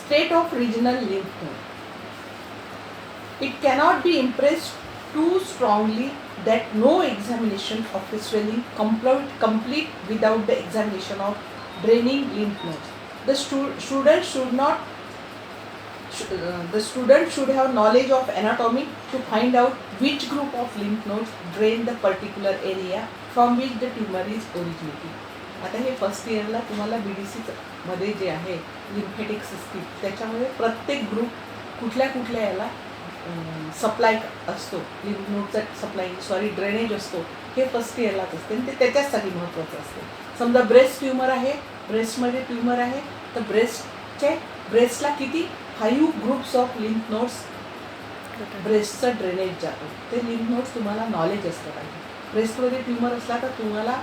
state of regional lymph node. It cannot be impressed too strongly that no examination of the swelling complete without the examination of draining lymph nodes. The student should have knowledge of anatomy to find out which group of lymph nodes drain the particular area from which the tumor is originating. आता हे first इयरला तुम्हाला BDC मध्ये जे आहे lymphatic system त्याच्यामध्ये प्रत्येक group कुठल्या कुठल्या याला सप्लाय असतो, लिम्फ नोडचा ड्रेनेज असतो, हे फर्स्ट इयरलाच असते आणि ते त्याच्यासाठी महत्त्वाचं असते. समजा ब्रेस्ट ट्युमर आहे, ब्रेस्टमध्ये ट्युमर आहे तर ब्रेस्टला किती 5 ग्रुप्स ऑफ लिम्फ नोड्स ब्रेस्टचं ड्रेनेज जातो. ते लिम्फ नोड्स तुम्हाला नॉलेज असलं पाहिजे. ब्रेस्टमध्ये ट्युमर असला तर तुम्हाला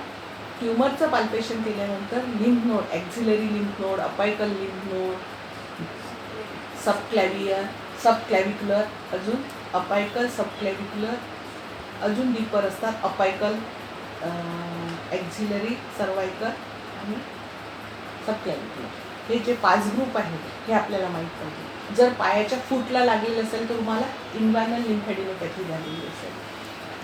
ट्युमरचं पाल्पेशन केल्यानंतर lymph node, axillary lymph node, apical lymph node, subclavicular, अजून अपायकल, सबक्लॅव्हिक्युलर, अजून डीपर असतात अपायकल, ॲक्झिलरी, सर्वायकल आणि सबक्लॅव्हिक्युलर. हे जे 5 ग्रुप आहेत हे आपल्याला माहीत पाहिजे. जर पायाच्या फूटला लागलेलं असेल तर तुम्हाला इन्व्हायरनल लिम्फॅडिनोपॅथी झालेली असेल.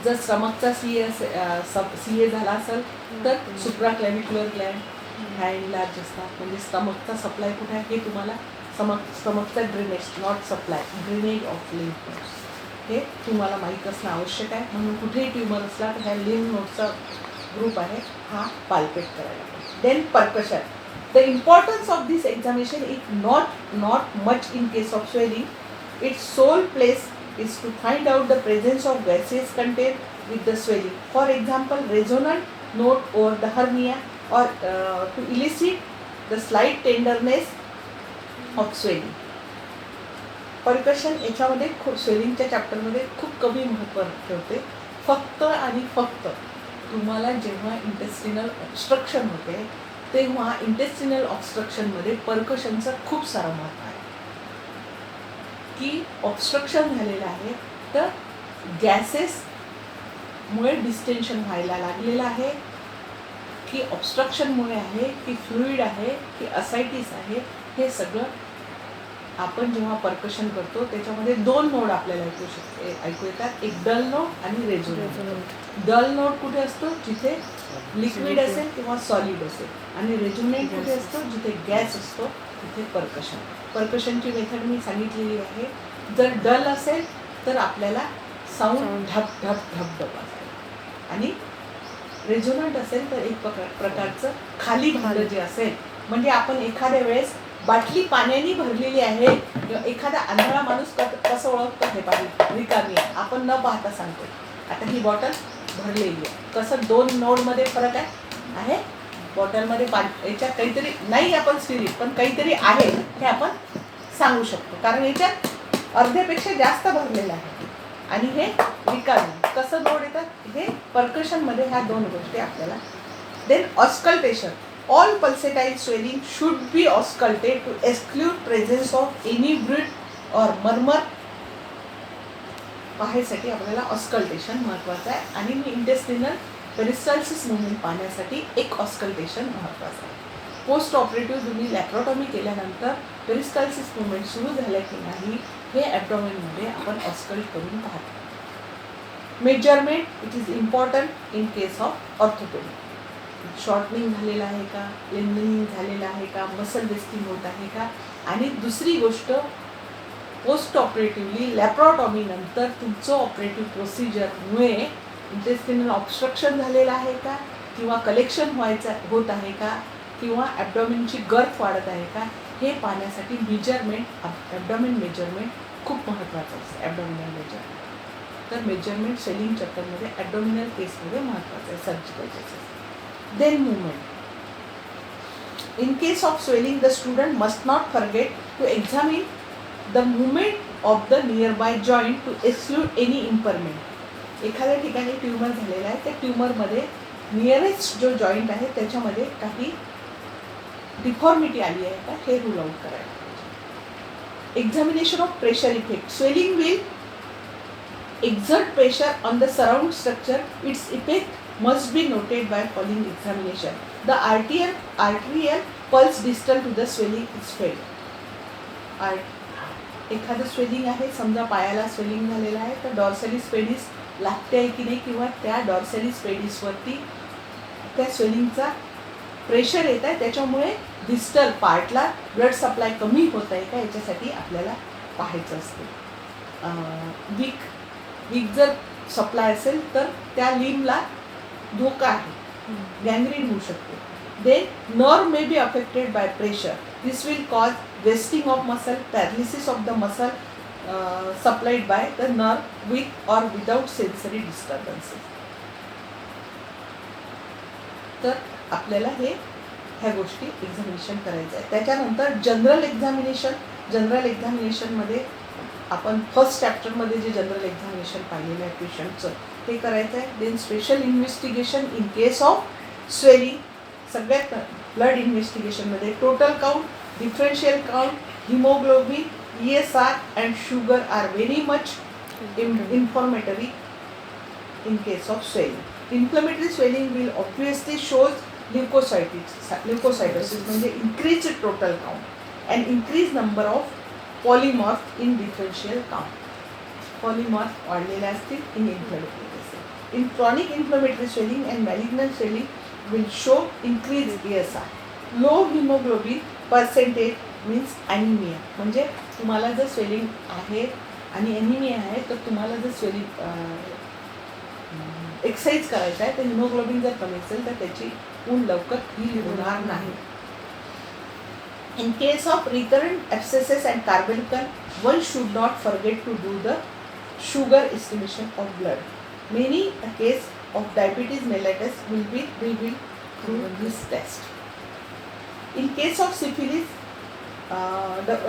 जर स्टमकचा CA झाला असेल तर सुप्राक्लॅव्हिक्युलर ग्लँड ह्या इनलार्ज असतात. म्हणजे स्टमकचा सप्लाय कुठे आहे हे तुम्हाला स्टमकचा drainage, not supply, drainage of lymph nodes हे तुम्हाला माहीत असणं आवश्यक आहे. म्हणून कुठेही ट्युमर असला तर ह्या लिम्फ नोडचा ग्रुप आहे हा पाल्पेट करायला पाहिजे. Then percussion. The importance of this examination is not much in case of swelling. Its sole place is to find out the presence of gases contained with the swelling. For example, resonant node over the hernia, or to elicit the slight tenderness of swelling. Percussion याच्यामध्ये खूप स्वेलिंगच्या चॅप्टरमध्ये खूप कमी महत्त्व ठेवते. फक्त आणि फक्त तुम्हाला जेव्हा इंटेस्टिनल ऑब्स्ट्रक्शन होते तेव्हा इंटेस्टिनल ऑब्स्ट्रक्शनमध्ये परकशनचं खूप सारं महत्त्व आहे. की ऑब्स्ट्रक्शन झालेलं आहे तर गॅसेसमुळे डिस्टेन्शन व्हायला लागलेलं आहे, की ऑब्स्ट्रक्शनमुळे आहे, की फ्लुइड आहे, की असायटिस आहे. हे सगळं आपण जेव्हा परकशन करतो त्याच्यामध्ये 2 नोड आपल्याला ऐकू येतात. एक डल नोड आणि रेझोनंट. डल नोड कुठे असतो? जिथे लिक्विड असेल किंवा सॉलिड असेल. आणि रेझोनंट कुठे असतो? जिथे गॅस असतो तिथे परकशन. परकशनची मेथड मी सांगितलेली आहे. जर डल असेल तर आपल्याला साऊंड ढप ढप ढप ढप असेल आणि रेझोनंट असेल तर एक प्रकारचं खाली भांड जे असेल, म्हणजे आपण एखाद्या वेळेस बाटली पाण्याने भरलेली आहे किंवा एखादा आंधळा माणूस कसं ओळखतो हे पाहिजे रिकामी आहे, आपण न पाहता सांगतो आता ही बॉटल भरलेली आहे. कसं 2 नोडमध्ये फरक आहे. बॉटलमध्ये याच्यात काहीतरी नाही, आपण स्पिरिट पण काहीतरी आहे हे आपण सांगू शकतो कारण याच्यात अर्ध्यापेक्षा जास्त भरलेलं आहे आणि हे रिकामी. कसं नोड येतात हे परकशनमध्ये ह्या 2 गोष्टी आपल्याला. Then auscultation. All pulsatile swelling should be ausculted to exclude presence of any bruit or murmur. पाहायसाठी आपल्याला ऑस्कल्टेशन महत्त्वाचं आहे आणि इंटेस्टिनल पेरिस्टाल्सिस मूव्हमेंट पाहण्यासाठी एक ऑस्कल्टेशन महत्त्वाचं आहे. पोस्ट ऑपरेटिव्ह तुम्ही लॅप्रोटॉमी केल्यानंतर पेरिस्टाल्सिस मूव्हमेंट सुरू झाल्या की नाही हे ॲब्डोमेनमध्ये आपण ऑस्कल्ट करून पाहतो. Measurement it is important in case of orthopaedic. Shortening झालेलं आहे का, लेंथनिंग झालेलं आहे का, मसल वेस्टिंग होत आहे का. आणि दुसरी गोष्ट पोस्ट ऑपरेटिव्हली लॅप्रोटॉमी नंतर तुमचं ऑपरेटिव्ह प्रोसिजरमुळे इंटेस्टिनल ऑब्स्ट्रक्शन झालेलं आहे का किंवा कलेक्शन होत आहे का किंवा ॲब्डोमेनची गर्थ वाढत आहे का हे पाहण्यासाठी मेजरमेंट, ॲब्डोमेन मेजरमेंट खूप महत्त्वाचं असतं. ॲब्डोमिनल मेजरमेंट तर मेजरमेंट स्वेलिंग चॅप्टरमध्ये ॲब्डोमिनल केसमध्ये महत्त्वाचं आहे surgical cases. Then movement. In case of swelling, the student must not forget to examine the movement of the nearby joint to exclude any impairment. एखाद्या ठिकाणी ट्युमर झालेला आहे त्या ट्युमरमध्ये नियरेस्ट जो जॉईंट आहे त्याच्यामध्ये काही डिफॉर्मिटी आली आहे का हे रूल आउट करायला पाहिजे. Examination of pressure effect. Swelling will exert pressure on the surrounding structure. Its effect must be noted by following examination. The arterial pulse distal to the swelling is felt. एखादं swelling आहे, समजा पायाला swelling झालेलं आहे, तर डॉर्सॅलिस pedis लागते आहे की नाही, किंवा त्या डॉर्सॅलिस पेडिसवरती त्या स्वेलिंगचा प्रेशर येत आहे, त्याच्यामुळे डिस्टल पार्टला ब्लड सप्लाय कमी होत आहे का, याच्यासाठी आपल्याला पाहायचं असते. वीक जर सप्लाय असेल तर त्या लिम्बला धोका आहे, गँग्रीन होऊ शकते. Then nerve may be affected by pressure. This will cause wasting of muscle, paralysis of the muscle supplied by the nerve with or without sensory disturbances. तर आपल्याला ह्या गोष्टी एक्झामिनेशन करायचं आहे. त्याच्यानंतर जनरल एक्झामिनेशनमध्ये आपण फर्स्ट चॅप्टरमध्ये जे जनरल एक्झामिनेशन पाहिलेलं आहे पेशंटचं ते करायचं आहे. Then special investigation in case of swelling. सगळ्यात ब्लड इन्व्हेस्टिगेशनमध्ये total count, differential count, haemoglobin, ESR and sugar are very much informatory in case of swelling. Inflammatory swelling will obviously shows leucocytosis म्हणजे increase total count and increase number of polymorph in differential count. Polymorph वाढलेले असतील in inflammatory cases. In chronic inflammatory swelling and malignant swelling will show increase ESR. Low haemoglobin percentage means anaemia. म्हणजे तुम्हाला जर swelling आहे आणि anaemia आहे, तर तुम्हाला जर स्वेलिंग एक्सरसाइज करायचा आहे तर हिमोग्लोबिन जर कमी असेल तर त्याची ऊन लवकर हील होणार नाही. In case of recurrent abscesses and carbuncle, one should not forget to do the sugar estimation of blood. Many a case of diabetes mellitus will be revealed through this test. In case of syphilis, the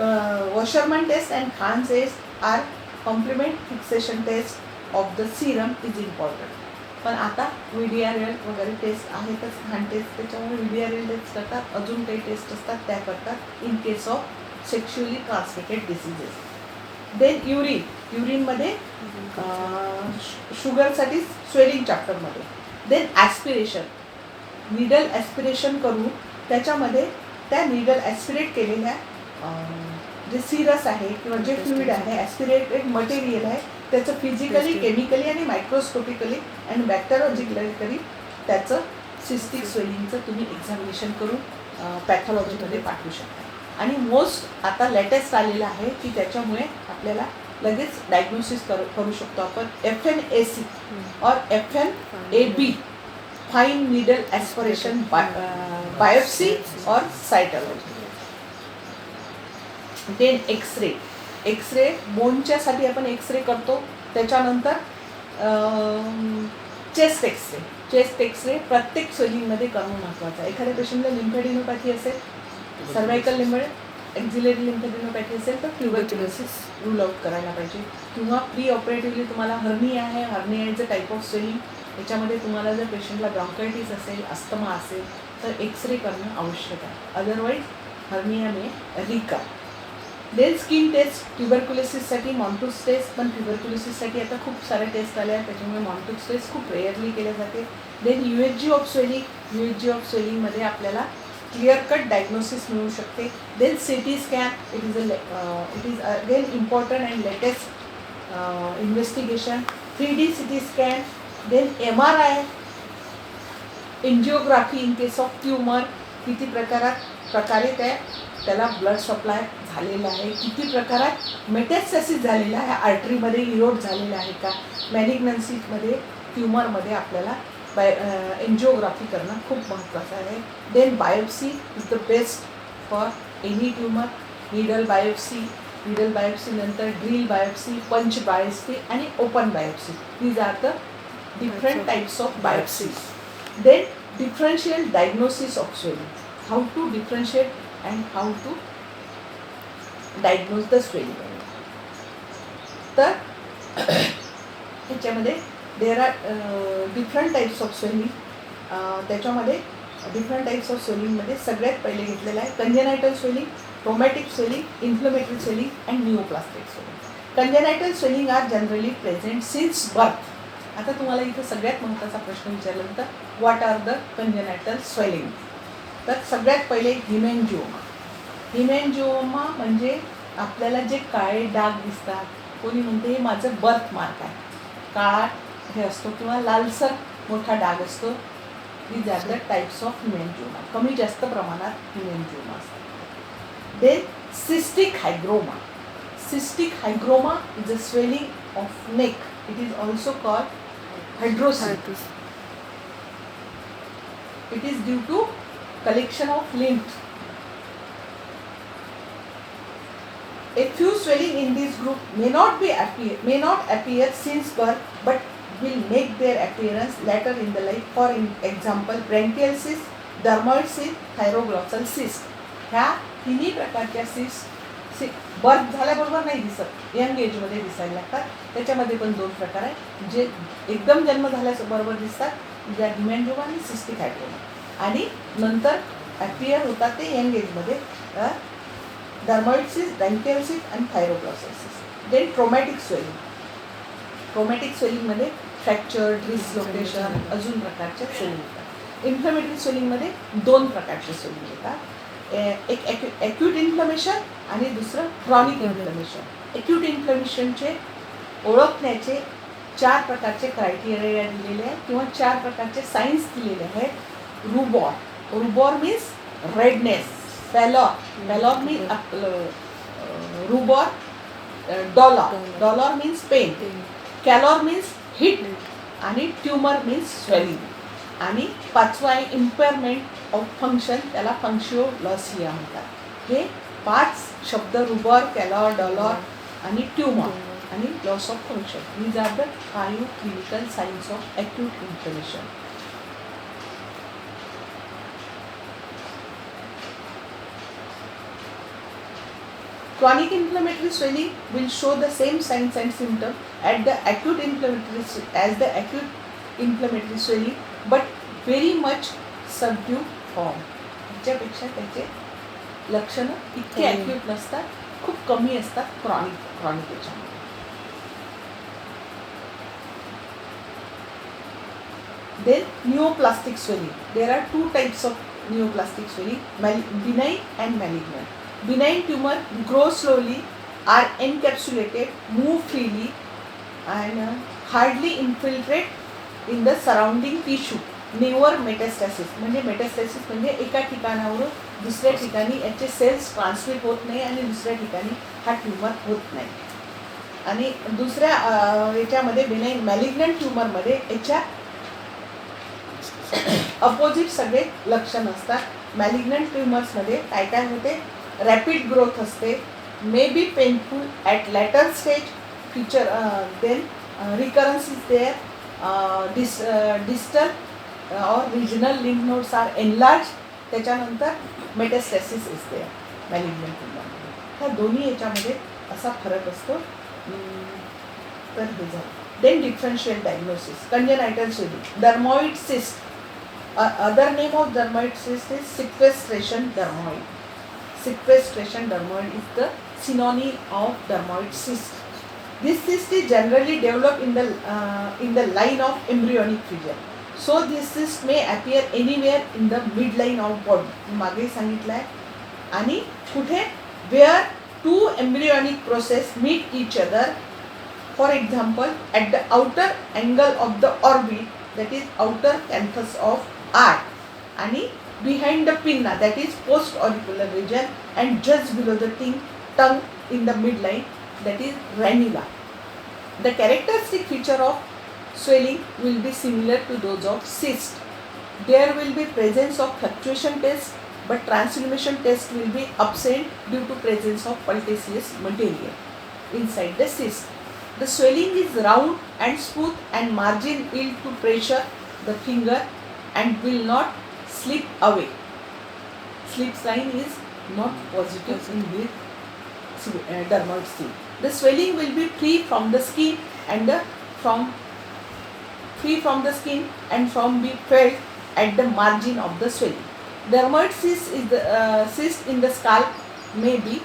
Wassermann test and Khan test are complement fixation test of the serum is important. पण आता VDRL वगैरे test आहेतच, Kahn test, त्याच्यामुळे VDRL test करतात, अजून काही test असतात त्या करतात in case of sexually transmitted diseases. Then युरिनमध्ये शुगरसाठी स्वेलिंग चॅप्टरमध्ये. देन ॲस्पिरेशन, निडल ॲस्पिरेशन करून त्याच्यामध्ये त्या निडल ॲस्पिरेट केलेल्या जे सिरस आहे किंवा जे फ्लुइड आहे, ॲस्पिरेटेड मटेरियल आहे, त्याचं फिजिकली, केमिकली आणि मायक्रोस्कोपिकली अँड बॅक्टेरियोलॉजिकली त्याचं सिस्टिक स्वेलिंगचं तुम्ही एक्झामिनेशन करून पॅथॉलॉजीमध्ये पाठवू शकता. आणि मोस्ट आता लेटेस्ट आलेलं आहे की त्याच्यामुळे आपल्याला लगेच डायग्नोसिस करू शकतो आपण FNAC और FNAB, fine needle aspiration biopsy और सायटोलॉजी. देन एक्सरे बोनच्यासाठी आपण एक्सरे करतो. त्याच्यानंतर चेस्ट एक्सरे प्रत्येक स्वेलिंगमध्ये करणं महत्त्वाचं आहे. एखाद्या पेशंटला लिम्फेडिनोपॅथी असेल, सर्वायकल एक्झिलरी लिम्फेडिनोपॅथी असेल तर ट्युबरक्युलोसिस रूल आउट करायला पाहिजे. किंवा प्री ऑपरेटिव्हली तुम्हाला हर्निया आहे, हर्नियाचं टाईप ऑफ स्वेलिंग, याच्यामध्ये तुम्हाला जर पेशंटला ब्रॉन्कायटिस असेल, अस्थमा असेल तर एक्सरे करणं आवश्यक आहे. अदरवाईज हर्निया मे रिका. देन स्किन टेस्ट, ट्युबरक्युलोसिससाठी मॉन्टूस टेस्ट, पण ट्युबरक्युलोसिससाठी आता खूप साऱ्या टेस्ट आल्या आहेत, त्याच्यामुळे मॉन्टूस टेस्ट खूप रेअरली केल्या जाते. देन UHG ऑफ स्वेलिंगमध्ये आपल्याला क्लिअर कट डायग्नोसिस मिळू शकते. Then CT scan, it is again important and latest investigation. 3D CT scan. Then MRI, angiography in case of tumour, किती प्रकारे त्याला ब्लड सप्लाय झालेलं आहे, किती प्रकारात मेटॅस्टॅसिस झालेला आहे, आर्टरीमध्ये इरोड झालेला आहे का, मॅलिग्नन्सीमध्ये, ट्यूमरमध्ये आपल्याला एन्जिओग्राफी करणं खूप महत्त्वाचं आहे. Then biopsy is the best for any tumour. Needle biopsy नंतर ड्रिल बायोप्सी, पंच बायोप्सी आणि open biopsy. These are the different types of biopsies. Then differential diagnosis of swelling. How to differentiate and how to diagnose the swelling. तर ह्याच्यामध्ये there are different types of swelling. त्याच्यामध्ये different types of swelling मध्ये सगळ्यात पहिले घेतलेलं आहे congenital swelling, traumatic swelling, inflammatory swelling and neoplastic swelling. Congenital swelling are generally present since birth. आता तुम्हाला इथं सगळ्यात महत्त्वाचा प्रश्न विचारल्यानंतर व्हॉट आर द कंजेनायटल स्वेलिंग. तर सगळ्यात पहिले हिमेंजिओमा म्हणजे आपल्याला जे काळे डाग दिसतात, कोणी म्हणते हे माझं बर्थ मार्क आहे, काळा हे असतो किंवा लालसर मोठा डाग असतो. These are the types of haemangioma. कमी जास्त प्रमाणात हिमेंजिओमा असतात. Then cystic hygroma. Cystic hygroma is a swelling of neck. It is also called hydrocele. It is due to collection of lymph. A few swelling in this group may not appear since birth, but will make their appearance later in the life. For example, branchial cyst, dermoid cyst, thyroglossal cyst. ह्या तिन्ही प्रकारच्या cyst birth झाल्याबरोबर नाही दिसत, young एजमध्ये दिसायला लागतात. त्याच्यामध्ये पण 2 प्रकार आहेत. जे एकदम जन्म झाल्याबरोबर दिसतात, ज्या हिमेंजिओमा आणि सिस्टिक हायग्रोमा, आणि नंतर ॲपियर होतात ते यंग एजमध्ये, डर्मॉइड सिस्ट, ब्रँकियल सिस्ट आणि thyroglossal cyst. Then traumatic swelling. Traumatic स्वेलिंगमध्ये फ्रॅक्चर, डिसलोकेशन, अजून प्रकारच्या स्वेलिंग येतात. इन्फ्लेमेटरी स्वेलिंगमध्ये 2 प्रकारचे स्वेलिंग येतात. एक ॲक्यूट इन्फ्लमेशन आणि दुसरं क्रॉनिक इन्फ्लमेशन. ॲक्यूट इन्फ्लमेशनचे ओळखण्याचे 4 प्रकारचे क्रायटेरिया दिलेले आहेत किंवा 4 प्रकारचे सायन्स दिलेले आहेत. Rubor. Rubor means redness. Pallor means rubor. Dolor means pain. Calor means heat आणि ट्युमर मीन्स स्वेलिंग. आणि 5वा आहे इम्पेअरमेंट ऑफ फंक्शन, त्याला फंक्शिओलॉसिया म्हणतात. हे 5 शब्द रुबॉर, कॅलॉर, डॉलर आणि ट्युमर आणि loss of function. These are the 5 clinical signs of acute inflammation. Chronic inflammatory swelling will show the same signs and symptoms as the acute inflammatory swelling, but very much subdued form. ह्याच्यापेक्षा त्याचे लक्षणं इतके acute नसतात, खूप कमी असतात chronic याच्यामध्ये. Then neoplastic swelling. There are 2 types of neoplastic swelling, benign and malignant. Benign tumor grow slowly, are encapsulated, move freely and hardly infiltrate in the surrounding tissue. Never metastasis. म्हणजे मेटास्टॅसिस म्हणजे एका ठिकाणावरून दुसऱ्या ठिकाणी याचे सेल्स ट्रान्समिट होत नाही आणि दुसऱ्या ठिकाणी हा ट्यूमर होत नाही. आणि दुसऱ्या याच्यामध्ये बेनाईन मॅलिग्नंट ट्यूमरमध्ये याच्या अपोजिट सगळे लक्षण असतात. मॅलिग्नंट ट्यूमर्समध्ये काय होते, रॅपिड ग्रोथ असते, may be painful at later stage, feature then recurrence is there, distal or regional lymph nodes are enlarge. त्याच्यानंतर मेटास्टॅसिस इज देअर मॅलिग्नंट ट्यूमरमध्ये. ह्या दोन्ही याच्यामध्ये असा फरक असतो. तर हे झालं. Then differential diagnosis. Congenital swelling. Dermoid cyst. Other name of dermoid cyst is sequestration dermoid. Sequestration dermoid is the synonym of dermoid cyst. This cyst is generally developed in the line of embryonic figure. So this cyst may appear anywhere in the midline of body. मागे सांगितलं आहे. आणि कुठे, where 2 embryonic process meet each other. For example, at the outer angle of the orbit, that is outer canthus of eye, and behind the pinna, that is post auricular region, and just below the tongue in the midline, that is ranula. The characteristic feature of swelling will be similar to those of cyst. There will be presence of fluctuation test, but transformation test will be absent due to presence of pultaceous material inside the cyst. The swelling is round and smooth, and margin yield to pressure the finger and will not slip away. Slip sign is not positive in this dermoid cyst. The swelling will be free from the skin and from be felt at the margin of the swelling. Dermoid cyst is the cyst in the scalp, may be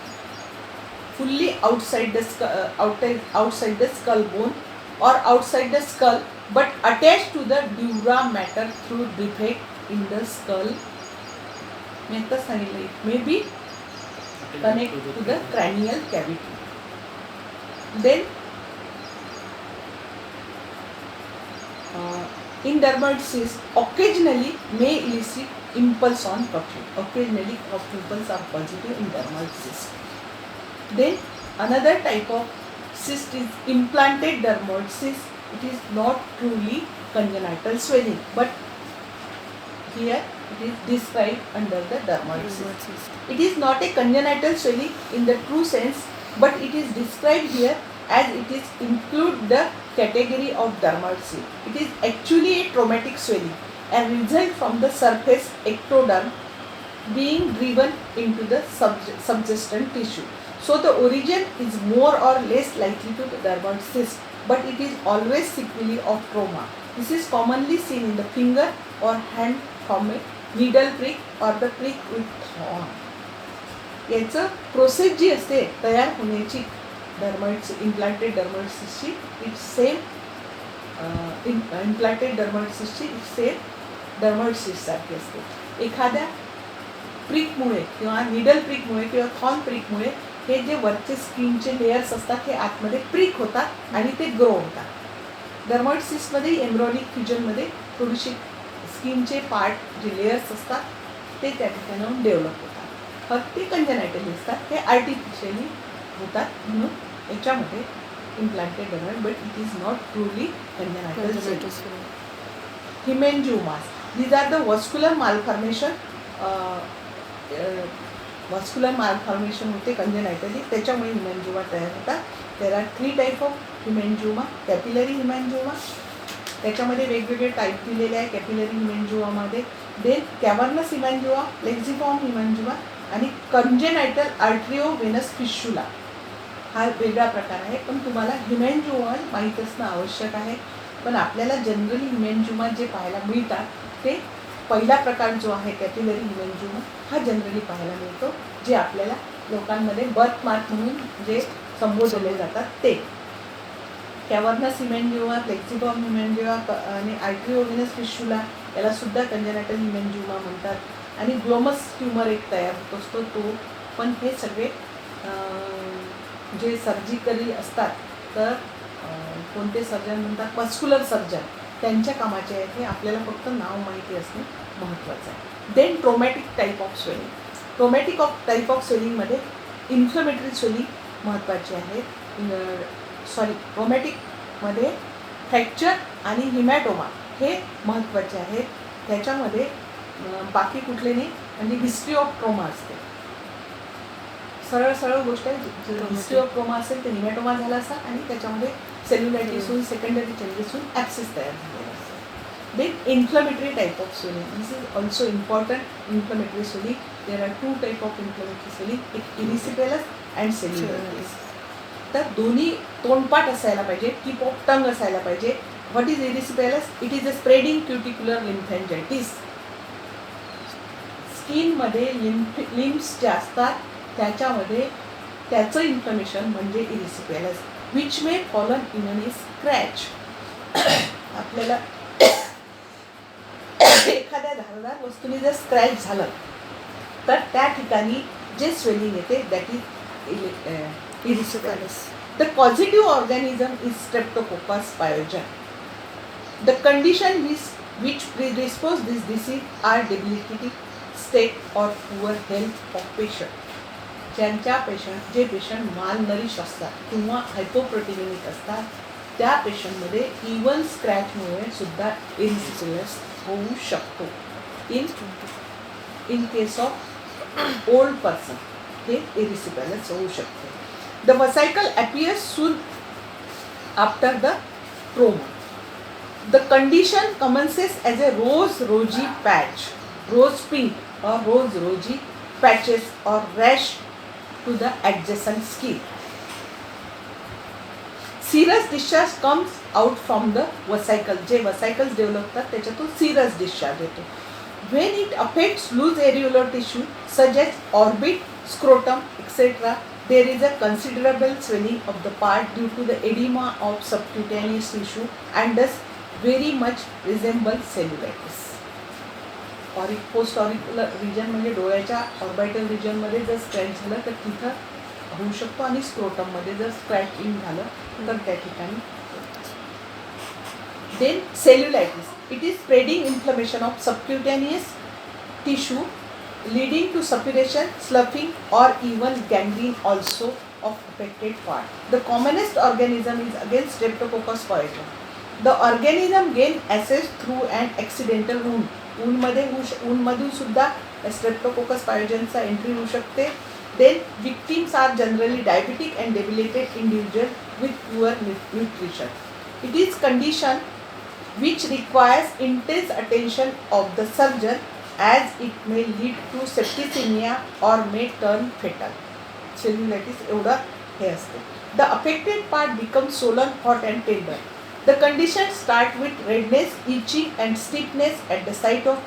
fully outside the skull bone or outside the skull, but attached to the dura mater through defect in the skull. May be connect to the cranial cavity. Then in dermoid cyst occasionally may elicit impulse on cupping. Occasionally cough impulse are positive in dermoid cyst. Then another type of cyst is implanted dermoid cyst. It is not truly congenital swelling, but here it is described under the dermoid cyst. It is not a congenital swelling in the true sense, but it is described here as it is include the category of dermoid cyst. It is actually a traumatic swelling and result from the surface ectoderm being driven into the subjacent tissue. So the origin is more or less likely to the dermoid cyst, but it is always sequelae of trauma. This is commonly seen in the finger or hand from a needle prick or the prick with thorn. याचं process जी असते तयार होण्याची dermoid implanted dermoid सिस्टची it same implanted dermoid सिस्टची same dermoid cyst सारखी असते. एखाद्या प्रिकमुळे किंवा निडल प्रिकमुळे किंवा थॉर्न प्रिकमुळे हे जे वरचे स्किनचे लेयर्स असतात हे आतमध्ये प्रिक होतात आणि ते ग्रो होतात. डर्मॉइड सिस्टमध्ये एम्ब्रॉनिक फ्युजनमध्ये थोडीशी स्किनचे पार्ट जे लेयर्स असतात ते त्या ठिकाणाहून डेव्हलप होतात. फक्त ते कंजनायटली असतात, हे आर्टिफिशियली होतात म्हणून याच्यामध्ये implanted dermoid, but it is not truly congenital. Haemangiomas, these are the vascular malformation. Vascular malformation होते कंजेनायटली, त्याच्यामुळे हिमेंजिओमा तयार होतात. There are 3 type of haemangioma. Capillary haemangioma, त्याच्यामध्ये वेगवेगळे टाईप दिलेले आहे कॅपिलरी हिमेंजिओमामध्ये. Then cavernous haemangioma, plexiform haemangioma आणि कंजेनायटल आर्ट्रिओव्हेनस फिस्चुला हा वेगळा प्रकार आहे. पण तुम्हाला हिमेंजिओमा माहीत असणं आवश्यक आहे. पण आपल्याला जनरली हिमेंजिओमा जे पाहायला मिळतात ते पहिला प्रकार जो आहे कॅपिलरी हिमेंजिओमा हा जनरली पाहायला मिळतो, जे आपल्याला लोकांमध्ये बर्थ मार्क म्हणून जे संबोधले जातात ते. कॅव्हर्नस हिमेंजिओमा, प्लेक्झिफॉर्म हिमेंजिओमा आणि आर्ट्रिओव्हेनस फिस्चुला याला सुद्धा कंजेनायटल हिमेंजिओमा म्हणतात. आणि ग्लोमस ट्यूमर एक तयार होत असतो तो. पण हे सगळे जे सर्जिकली असतात तर कोणते सर्जन म्हणतात मस्क्युलर सर्जन, त्यांच्या कामाचे आहे. हे आपल्याला फक्त नाव माहिती असणे महत्त्वाचं आहे. Then traumatic type of swelling. Traumatic type of स्वेलिंगमध्ये इन्फ्लमेटरी स्वेलिंग महत्त्वाची आहे. ट्रोमॅटिकमध्ये फ्रॅक्चर आणि हिमॅटोमा हे महत्त्वाचे आहेत. त्याच्यामध्ये बाकी कुठले नाही, म्हणजे हिस्ट्री ऑफ ट्रोमा असते. सरळ सरळ गोष्ट आहे, हिस्ट्री ऑफ ट्रोमा असेल तर हिमॅटोमा झाला असा आणि त्याच्यामध्ये सेल्युलायटिस होऊन सेकंडरी चेंजेस होऊन ॲप्सिस तयार झालेला असतो. Then inflammatory type of swelling, this is also important. Inflammatory swelling, there are 2 type of inflammatory swelling, एक इरिसिपेलस अँड सेल्युलायटिस. तर दोन्ही तोंडपाठ असायला पाहिजे, टिप ऑफ टंग असायला पाहिजे. What is erysipelas? It is a spreading cuticular lymphangitis. स्किनमध्ये lymphs जे असतात त्याच्यामध्ये त्याचं इन्फ्लमेशन म्हणजे erysipelas, which may fallen in a scratch. आपल्याला एखाद्या धारदार वस्तूने जर स्क्रॅच झालं तर त्या ठिकाणी जे स्वेलिंग येते that is erysipelas. The positive organism is streptococcus pyogenes. The condition which predispose this disease are debilitating state or poor health of patient. जे पेशंट माल नरिश असतात किंवा हायपोप्रोटीनिक असतात त्या पेशंटमध्ये इवन स्क्रॅचमुळे सुद्धा इरिसिपेलस होऊ शकतो. In case of old person हे इरिसिपेलस होऊ शकते. The vesicle appears soon after the trauma. The condition commences as a rosy patch, rose pink or rosy patches or rash to the adjacent skin. Serous discharge comes out from the vesicle. जे vesicles develop होतात त्याच्यातून serous discharge येतो. When it affects loose areolar tissue such as orbit, scrotum, etc., there is a considerable swelling of the part due to the edema of subcutaneous tissue and thus very much resembles cellulitis. Post auricular region म्हणजे डोळ्याच्या orbital रिजनमध्ये जर scratch झालं तर तिथं होऊ शकतो आणि स्क्रोटममध्ये जर स्क्रॅचिंग झालं तर त्या ठिकाणी. Then cellulitis, it is spreading inflammation of subcutaneous tissue leading to suppuration, sloughing or even gangrene also of affected part. The commonest organism is again Streptococcus pyogenes. The organism gain access through an accidental wound. woundमधून सुद्धा Streptococcus pyogenes चा entry होऊ शकते. Then victims are generally diabetic and debilitated individuals with poor nutrition. It is condition which requires intense attention of the surgeon as it may lead to septicemia or may turn fatal. Cellulitis एवढं हे असते. The affected part becomes swollen, hot and tender. The condition start with redness, itching and stiffness at the site of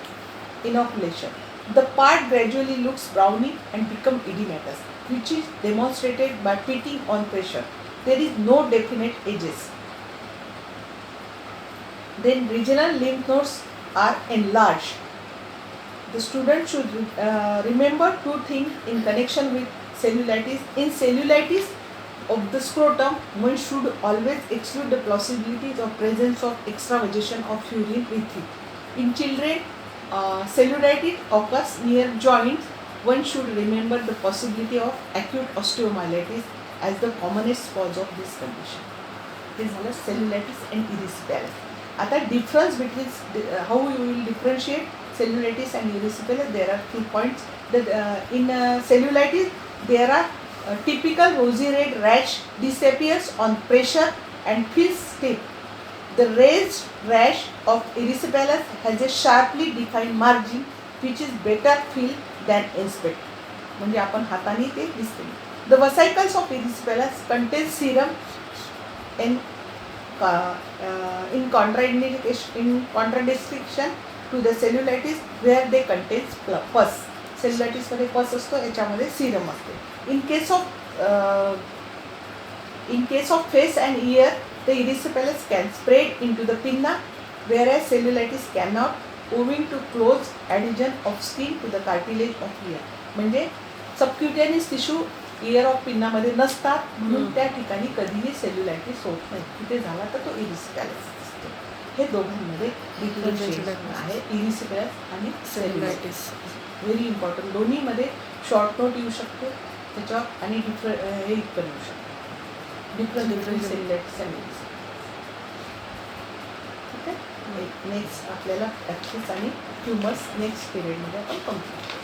inoculation. The part gradually looks browny and become edematous, which is demonstrated by pitting on pressure. There is no definite ages. Then regional lymph nodes are enlarged. The student should remember two things in connection with cellulitis. In cellulitis of the scrotum, one should always exclude the possibilities of presence of extravasation of urine with it. In children, cellulitis occurs near joints. One should remember the possibility of acute osteomyelitis as the commonest cause of this condition. This is cellulitis and erysipelas. आता difference between how you will differentiate cellulitis and erysipelas, there are 2 points. In cellulitis, there are typical rosy red rash disappears on pressure and feels stiff. The raised rash of erysipelas has a sharply defined margin which is better feel than inspect. म्हणजे आपण हाताने ते दिसते. The vesicles of erysipelas contain serum in contradistinction to the cellulitis where they contains pus. Cellulitis मध्ये pus असतो, याच्यामध्ये serum असते. In case of face and ear, the erysipelas can spread into the pinna, whereas cellulitis cannot, owing to close adhesion of skin to the cartilage of ear. म्हणजे सबक्युटेनियस tissue year of पिन्नामध्ये नसतात, म्हणून त्या ठिकाणी कधीही cellulitis होत नाही. तिथे झाला तर तो इरिसिपेलस असतो. हे दोघांमध्ये डिफरन्शिएशन आहे, इरिसिपेलस आणि सेल्युलायटिस. Very important. दोन्हीमध्ये शॉर्ट नोट येऊ शकते त्याच्यावर आणि हे पण येऊ शकते, डिफरंट सेल्युलायटिस आणि इरिसिपेलस. ठीक आहे. नेक्स्ट आपल्याला ॲक्सिस आणि ट्युमर्स नेक्स्ट पिरियडमध्ये आपण कम्प्लीट